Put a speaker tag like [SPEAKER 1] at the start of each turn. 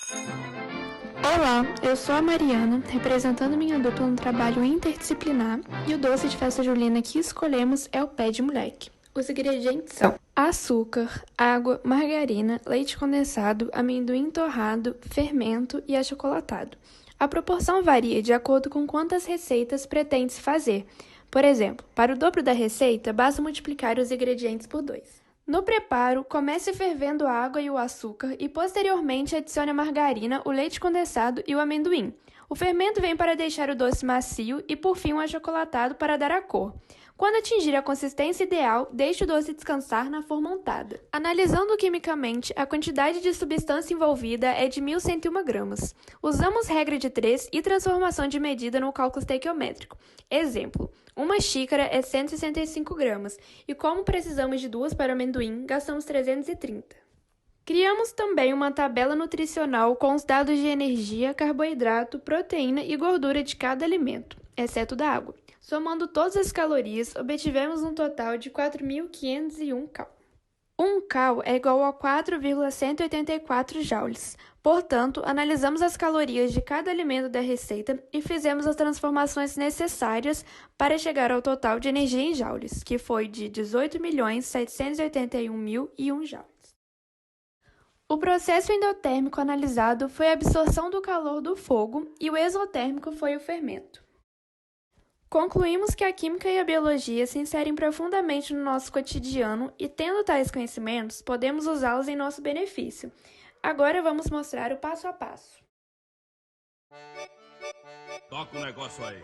[SPEAKER 1] Olá, eu sou a Mariana, representando minha dupla no trabalho interdisciplinar, e o doce de festa julina que escolhemos é o pé de moleque. Os ingredientes são açúcar, água, margarina, leite condensado, amendoim torrado, fermento e achocolatado. A proporção varia de acordo com quantas receitas pretende-se fazer. Por exemplo, para o dobro da receita, basta multiplicar os ingredientes por 2. No preparo, comece fervendo a água e o açúcar e posteriormente adicione a margarina, o leite condensado e o amendoim. O fermento vem para deixar o doce macio e, por fim, o achocolatado para dar a cor. Quando atingir a consistência ideal, deixe o doce descansar na forma untada. Analisando quimicamente, a quantidade de substância envolvida é de 1.101 gramas. Usamos regra de 3 e transformação de medida no cálculo estequiométrico. Exemplo, uma xícara é 165 gramas, e como precisamos de 2 para amendoim, gastamos 330. Criamos também uma tabela nutricional com os dados de energia, carboidrato, proteína e gordura de cada alimento, exceto da água. Somando todas as calorias, obtivemos um total de 4.501 cal. 1 cal é igual a 4,184 joules. Portanto, analisamos as calorias de cada alimento da receita e fizemos as transformações necessárias para chegar ao total de energia em joules, que foi de 18.781.001 joules. O processo endotérmico analisado foi a absorção do calor do fogo e o exotérmico foi o fermento. Concluímos que a química e a biologia se inserem profundamente no nosso cotidiano e, tendo tais conhecimentos, podemos usá-los em nosso benefício. Agora vamos mostrar o passo a passo.
[SPEAKER 2] Toca o negócio aí.